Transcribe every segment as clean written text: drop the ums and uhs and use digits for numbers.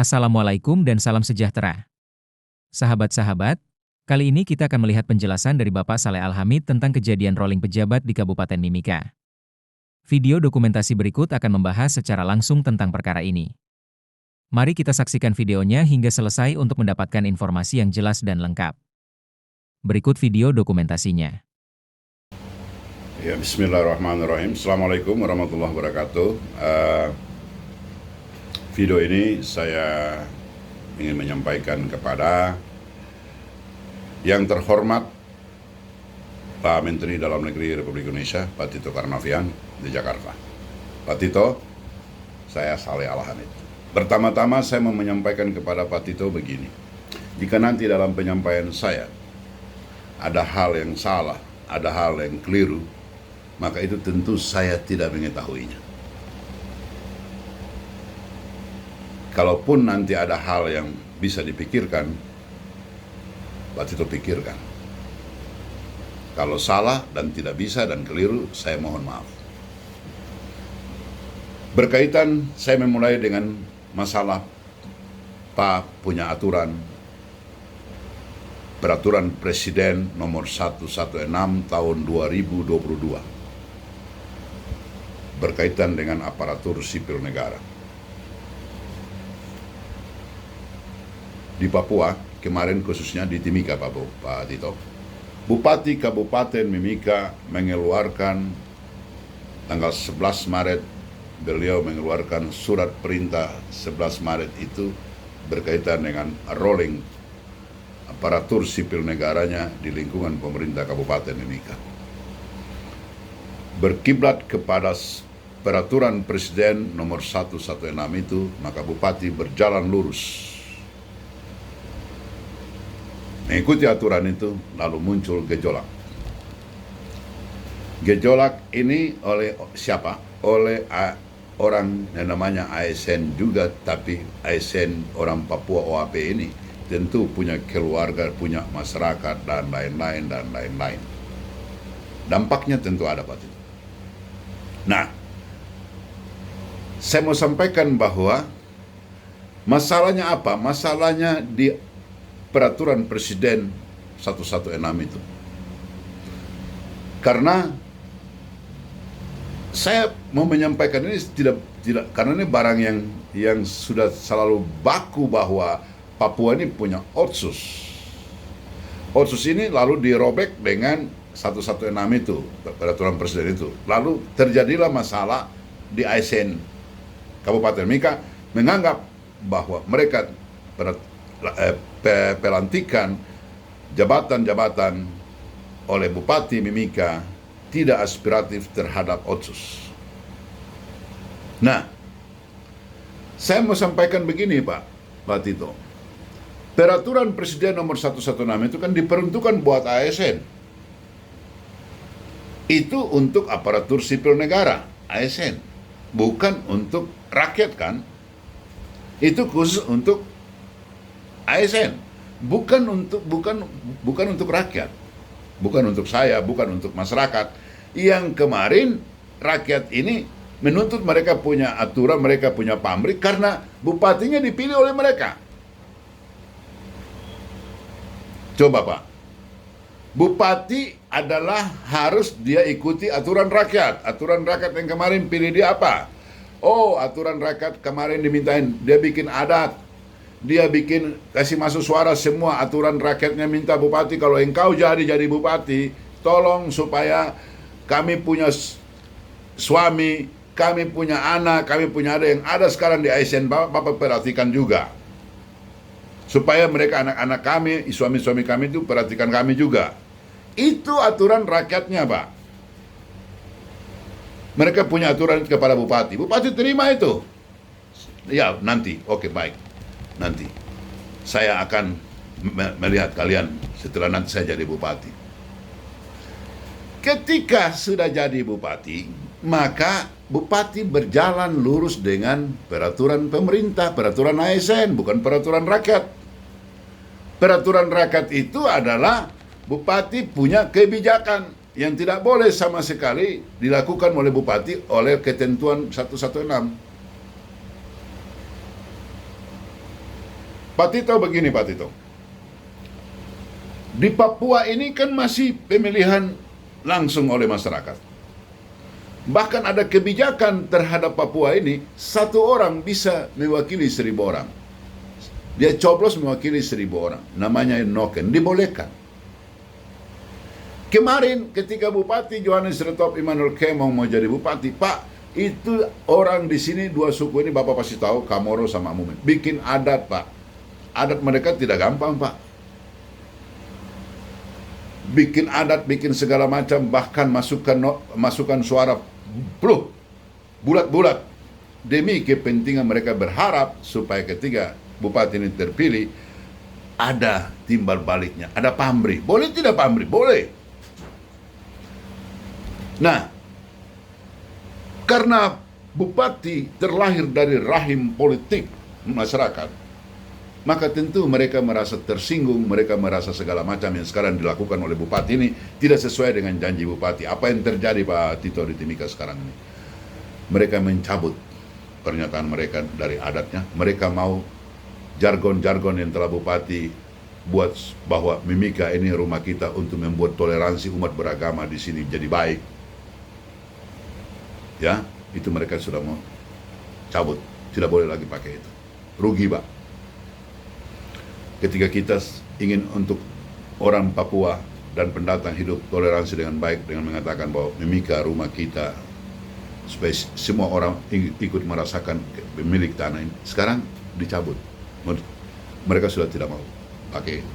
Assalamualaikum dan salam sejahtera. Sahabat-sahabat, kali ini kita akan melihat penjelasan dari Bapak Saleh Al-Hamid tentang kejadian rolling pejabat di Kabupaten Mimika. Video dokumentasi berikut akan membahas secara langsung tentang perkara ini. Mari kita saksikan videonya hingga selesai untuk mendapatkan informasi yang jelas dan lengkap. Berikut video dokumentasinya. Ya, bismillahirrahmanirrahim. Assalamualaikum warahmatullahi wabarakatuh. Video ini saya ingin menyampaikan kepada yang terhormat Pak Menteri Dalam Negeri Republik Indonesia, Pak Tito Karnavian di Jakarta. Pak Tito, saya Saleh Al-Hamid. Pertama-tama saya mau menyampaikan kepada Pak Tito begini. Jika nanti dalam penyampaian saya ada hal yang salah, ada hal yang keliru, maka itu tentu saya tidak mengetahuinya. Kalaupun nanti ada hal yang bisa dipikirkan, Pak Tito pikirkan. Kalau salah dan tidak bisa dan keliru, saya mohon maaf. Berkaitan, saya memulai dengan masalah Pak punya Peraturan Presiden nomor 116 tahun 2022 berkaitan dengan aparatur sipil negara. Di Papua, kemarin khususnya di Timika, Pak Tito, Bupati Kabupaten Mimika mengeluarkan tanggal 11 Maret, beliau mengeluarkan surat perintah 11 Maret itu berkaitan dengan rolling aparatur sipil negaranya di lingkungan pemerintah Kabupaten Mimika. Berkiblat kepada Peraturan Presiden nomor 116 itu, maka Bupati berjalan lurus mengikuti aturan itu, lalu muncul gejolak. Gejolak ini oleh siapa? Oleh orang yang namanya ASN juga, tapi ASN orang Papua OAP ini tentu punya keluarga, punya masyarakat, dan lain-lain. Dampaknya tentu ada, Pak Tito. Nah, saya mau sampaikan bahwa masalahnya apa? Masalahnya di Peraturan Presiden 116 itu. Karena saya mau menyampaikan ini tidak karena ini barang yang sudah selalu baku bahwa Papua ini punya Otsus. Otsus ini lalu dirobek dengan 116 itu, Peraturan Presiden itu. Lalu terjadilah masalah di ASN Kabupaten Mimika menganggap bahwa mereka pelantikan jabatan-jabatan oleh Bupati Mimika tidak aspiratif terhadap Otsus. Nah, saya mau sampaikan begini, Pak Tito. Peraturan Presiden nomor 116 itu kan diperuntukkan buat ASN. Itu untuk aparatur sipil negara, ASN. Bukan untuk rakyat kan? Itu khusus untuk ASN, bukan untuk rakyat, bukan untuk saya, bukan untuk masyarakat. Yang kemarin rakyat ini menuntut mereka punya aturan, mereka punya pamrih karena bupatinya dipilih oleh mereka. Coba Pak, bupati adalah harus dia ikuti aturan rakyat. Aturan rakyat yang kemarin pilih dia apa? Oh, aturan rakyat kemarin dimintain dia bikin adat. Dia bikin kasih masuk suara semua aturan rakyatnya minta bupati, kalau engkau jadi bupati, tolong supaya kami punya suami, kami punya anak, kami punya ada yang ada sekarang di ASN, Bapak perhatikan juga. Supaya mereka anak-anak kami, suami-suami kami itu perhatikan kami juga. Itu aturan rakyatnya, Pak. Mereka punya aturan kepada bupati. Bupati terima itu. Ya, nanti. Oke, baik. Nanti saya akan melihat kalian setelah nanti saya jadi bupati. Ketika sudah jadi bupati, maka bupati berjalan lurus dengan peraturan pemerintah, peraturan ASN, bukan peraturan rakyat. Peraturan rakyat itu adalah bupati punya kebijakan yang tidak boleh sama sekali dilakukan oleh bupati oleh ketentuan 116. Pak Tito begini, Pak Tito. Di Papua ini kan masih pemilihan langsung oleh masyarakat. Bahkan ada kebijakan terhadap Papua ini, satu orang bisa mewakili 1.000 orang. Dia coblos mewakili 1.000 orang. Namanya Noken, dibolehkan. Kemarin ketika Bupati Johannes Retop Immanuel Kemong mau jadi bupati, Pak, itu orang di sini 2 suku ini Bapak pasti tahu, Kamoro sama Mumin. Bikin adat, Pak. Adat mereka tidak gampang, Pak. Bikin adat, bikin segala macam, bahkan masukkan suara bulat-bulat demi kepentingan mereka, berharap supaya ketika bupati ini terpilih ada timbal baliknya, ada pamrih. Boleh tidak pamrih? Boleh. Nah, karena bupati terlahir dari rahim politik masyarakat, maka tentu mereka merasa tersinggung, mereka merasa segala macam yang sekarang dilakukan oleh bupati ini tidak sesuai dengan janji bupati. Apa yang terjadi, Pak Tito, di Timika sekarang ini? Mereka mencabut pernyataan mereka dari adatnya. Mereka mau jargon-jargon yang telah bupati buat bahwa Mimika ini rumah kita untuk membuat toleransi umat beragama di sini jadi baik. Ya, itu mereka sudah mau cabut. Tidak boleh lagi pakai itu. Rugi, Pak. Ketika kita ingin untuk orang Papua dan pendatang hidup toleransi dengan baik dengan mengatakan bahwa Mimika rumah kita, supaya semua orang ikut merasakan pemilik tanah ini, sekarang dicabut. Mereka sudah tidak mau pakai.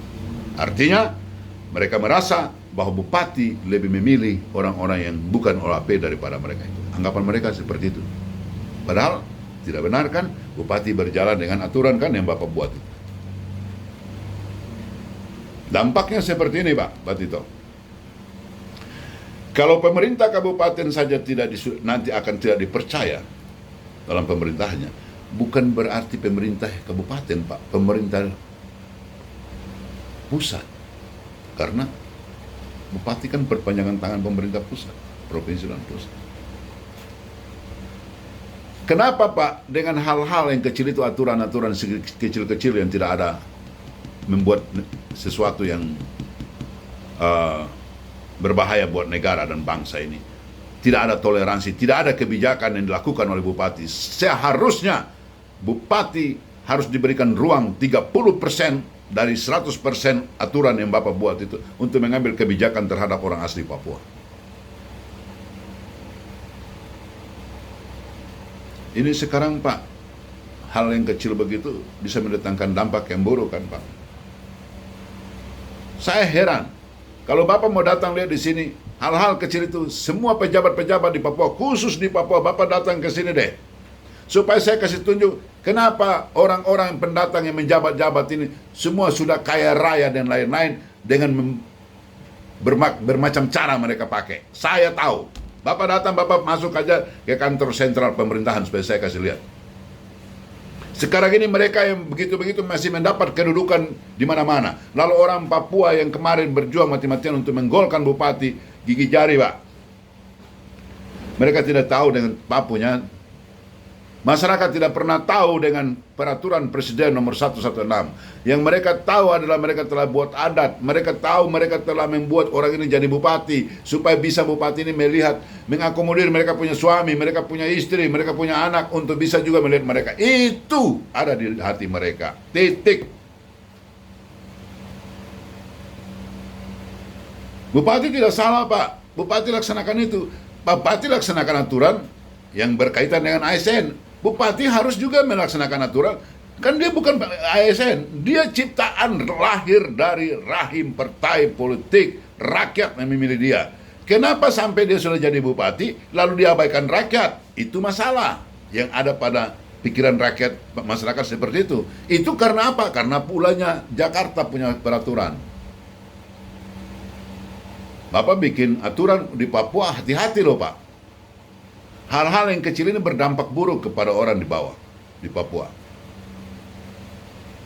Artinya mereka merasa bahwa bupati lebih memilih orang-orang yang bukan OAP daripada mereka itu. Anggapan mereka seperti itu. Padahal tidak benar kan, bupati berjalan dengan aturan kan yang Bapak buat itu. Dampaknya seperti ini, Pak Tito. Kalau pemerintah kabupaten saja nanti akan tidak dipercaya dalam pemerintahnya, bukan berarti pemerintah kabupaten, Pak, pemerintah pusat. Karena bupati kan perpanjangan tangan pemerintah pusat, provinsi dan pusat. Kenapa, Pak, dengan hal-hal yang kecil itu, aturan-aturan kecil-kecil yang tidak ada, membuat sesuatu yang berbahaya buat negara dan bangsa ini. Tidak ada toleransi, tidak ada kebijakan yang dilakukan oleh bupati. Seharusnya bupati harus diberikan ruang 30% dari 100% aturan yang Bapak buat itu untuk mengambil kebijakan terhadap orang asli Papua. Ini sekarang, Pak, hal yang kecil begitu bisa mendatangkan dampak yang buruk kan, Pak. Saya heran, kalau Bapak mau datang lihat di sini, hal-hal kecil itu, semua pejabat-pejabat di Papua, khusus di Papua, Bapak datang ke sini deh. Supaya saya kasih tunjuk, kenapa orang-orang pendatang yang menjabat-jabat ini, semua sudah kaya raya dan lain-lain, dengan bermacam cara mereka pakai. Saya tahu. Bapak datang, Bapak masuk aja ke kantor sentral pemerintahan, supaya saya kasih lihat. Sekarang ini mereka yang begitu-begitu masih mendapat kedudukan di mana-mana. Lalu orang Papua yang kemarin berjuang mati-matian untuk menggolkan bupati, gigi jari, Pak. Mereka tidak tahu dengan Papunya. Masyarakat tidak pernah tahu dengan peraturan Presiden nomor 116. Yang mereka tahu adalah mereka telah buat adat. Mereka tahu mereka telah membuat orang ini jadi bupati, supaya bisa bupati ini melihat, mengakomodir mereka punya suami, mereka punya istri, mereka punya anak, untuk bisa juga melihat mereka. Itu ada di hati mereka. Titik. Bupati tidak salah, Pak. Bupati laksanakan itu. Bupati laksanakan aturan yang berkaitan dengan ASN. Bupati harus juga melaksanakan aturan. Kan dia bukan ASN, dia ciptaan lahir dari rahim partai politik, rakyat yang memilih dia. Kenapa sampai dia sudah jadi bupati, lalu diabaikan rakyat? Itu masalah yang ada pada pikiran rakyat masyarakat seperti itu. Itu karena apa? Karena pulanya Jakarta punya peraturan. Bapak bikin aturan di Papua, hati-hati loh, Pak. Hal-hal yang kecil ini berdampak buruk kepada orang di bawah, di Papua.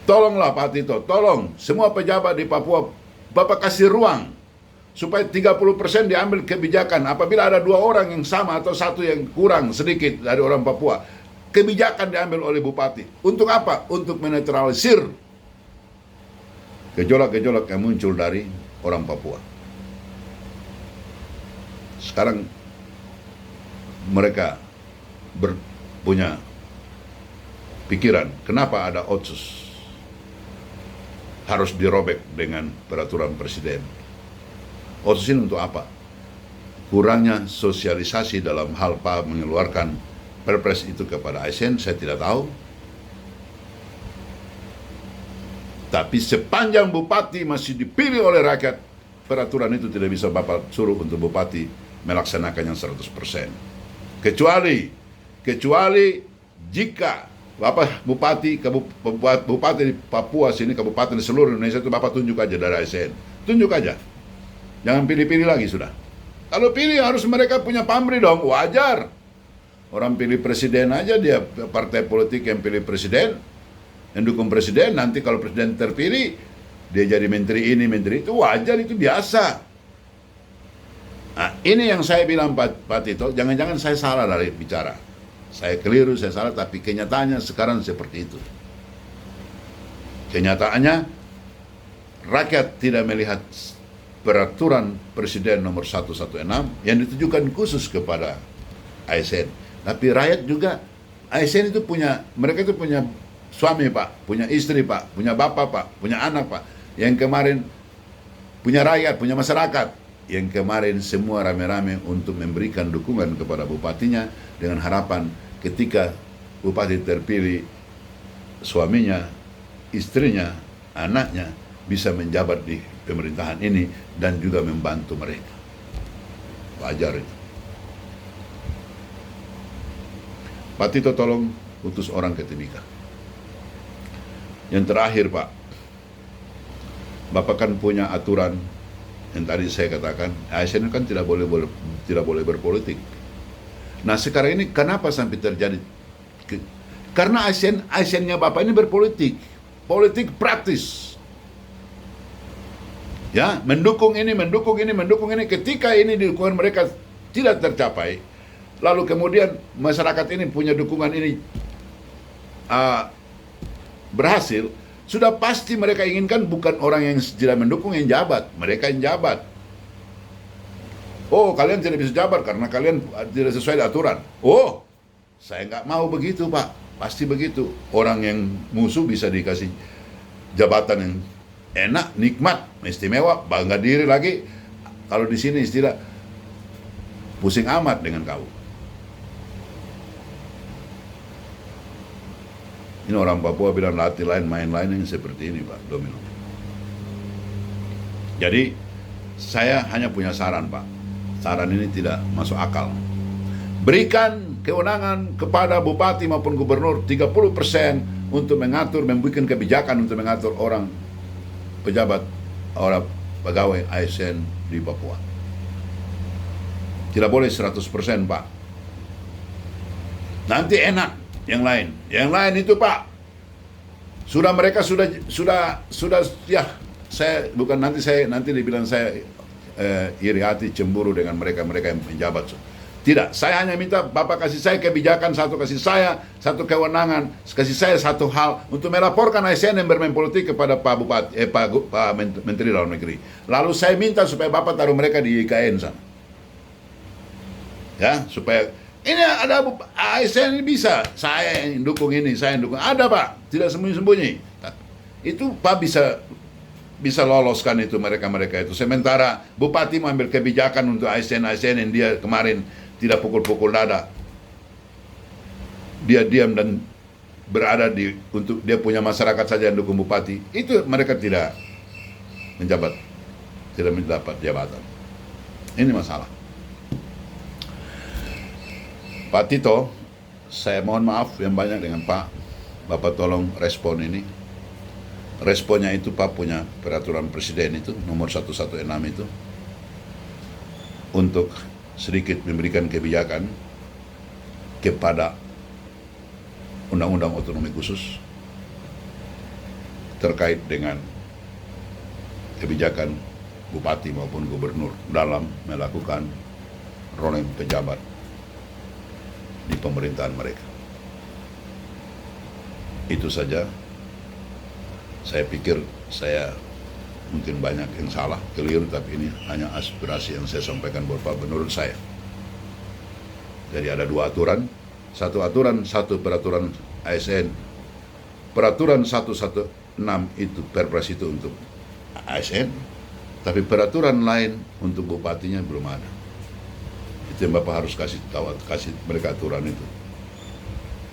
Tolonglah Pak Tito, tolong semua pejabat di Papua, Bapak kasih ruang supaya 30% diambil kebijakan. Apabila ada 2 orang yang sama atau 1 yang kurang sedikit dari orang Papua, kebijakan diambil oleh bupati. Untuk apa? Untuk menetralisir gejolak-gejolak yang muncul dari orang Papua. Sekarang mereka punya pikiran, kenapa ada Otsus harus dirobek dengan peraturan presiden. Otsus ini untuk apa? Kurangnya sosialisasi dalam hal Pak mengeluarkan perpres itu kepada ASN, saya tidak tahu. Tapi sepanjang bupati masih dipilih oleh rakyat, peraturan itu tidak bisa Bapak suruh untuk bupati melaksanakannya 100%. Kecuali jika Bapak bupati di Papua sini, kabupaten di seluruh Indonesia itu Bapak tunjuk aja dari ASN. Tunjuk aja. Jangan pilih-pilih lagi sudah. Kalau pilih harus mereka punya pamrih dong, wajar. Orang pilih presiden aja, dia partai politik yang pilih presiden, yang dukung presiden, nanti kalau presiden terpilih, dia jadi menteri ini, menteri itu, wajar, itu biasa. Nah, ini yang saya bilang Pak Tito, jangan-jangan saya salah dari bicara. Saya keliru, saya salah, tapi kenyataannya sekarang seperti itu. Kenyataannya, rakyat tidak melihat peraturan presiden nomor 116 yang ditujukan khusus kepada ASN. Tapi rakyat juga, ASN itu mereka itu punya suami Pak, punya istri Pak, punya bapak Pak, punya anak Pak. Yang kemarin punya rakyat, punya masyarakat. Yang kemarin semua rame-rame untuk memberikan dukungan kepada bupatinya dengan harapan ketika bupati terpilih, suaminya, istrinya, anaknya bisa menjabat di pemerintahan ini dan juga membantu mereka. Wajar itu. Pak Tito tolong utus orang ke Timika. Yang terakhir Pak, Bapak kan punya aturan yang tadi saya katakan, ASN kan tidak boleh berpolitik. Nah sekarang ini kenapa sampai terjadi? Karena ASN-nya Bapak ini berpolitik, politik praktis. Ya, mendukung ini. Ketika ini dukungan mereka tidak tercapai, lalu kemudian masyarakat ini punya dukungan ini berhasil, sudah pasti mereka inginkan bukan orang yang tidak mendukung yang jabat, mereka yang jabat. Oh, kalian tidak bisa jabat karena kalian tidak sesuai aturan. Oh, saya nggak mau begitu Pak, pasti begitu. Orang yang musuh bisa dikasih jabatan yang enak, nikmat, istimewa, bangga diri lagi. Kalau di sini istilah pusing amat dengan kau. Ini orang Papua bilang latih lain, main lain yang seperti ini Pak Domino. Jadi saya hanya punya saran Pak. Saran ini tidak masuk akal. Berikan kewenangan kepada bupati maupun gubernur 30% untuk mengatur, membuat kebijakan untuk mengatur orang pejabat, orang pegawai ASN di Papua. Tidak boleh 100% Pak. Nanti enak yang lain. Yang lain itu Pak, mereka sudah ya, saya bukan nanti dibilang saya iri hati, cemburu dengan mereka yang menjabat. Tidak, saya hanya minta Bapak kasih saya kebijakan kasih saya satu kewenangan, kasih saya satu hal untuk melaporkan ASN yang bermain politik kepada Pak Bupati, Pak Menteri Dalam Negeri. Lalu saya minta supaya Bapak taruh mereka di IKN sana. Ya, supaya ini ada ASN ini bisa, saya yang dukung ini, saya yang dukung. Ada Pak, tidak sembunyi-sembunyi. Itu Pak bisa loloskan itu mereka itu. Sementara Bupati mengambil kebijakan untuk ASN yang dia kemarin tidak pukul-pukul dada. Dia diam dan berada untuk dia punya masyarakat saja yang dukung Bupati. Itu mereka tidak menjabat, tidak mendapat jabatan. Ini masalah. Pak Tito, saya mohon maaf yang banyak dengan Pak. Bapak tolong respon ini. Responnya itu Pak punya peraturan presiden itu, nomor 116 itu. Untuk sedikit memberikan kebijakan kepada Undang-Undang Otonomi Khusus terkait dengan kebijakan bupati maupun gubernur dalam melakukan rolling pejabat di pemerintahan mereka. Itu saja. Saya pikir saya Mungkin banyak yang salah, keliru, tapi ini hanya aspirasi yang saya sampaikan menurut saya. Jadi ada dua aturan, satu peraturan ASN, peraturan 116 itu Perpres itu untuk ASN, tapi peraturan lain untuk bupatinya belum ada. Itu yang Bapak harus kasih mereka aturan itu.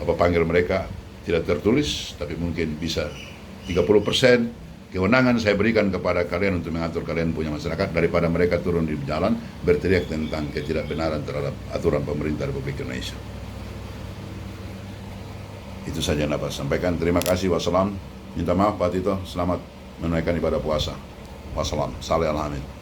Bapak panggil mereka, tidak tertulis, tapi mungkin bisa 30% kewenangan saya berikan kepada kalian untuk mengatur kalian punya masyarakat, daripada mereka turun di jalan berteriak tentang ketidakbenaran terhadap aturan pemerintah Republik Indonesia. Itu saja yang dapat sampaikan. Terima kasih. Wassalam. Minta maaf Pak Tito. Selamat menunaikan ibadah puasa. Wassalam. Saleh Al-Hamid.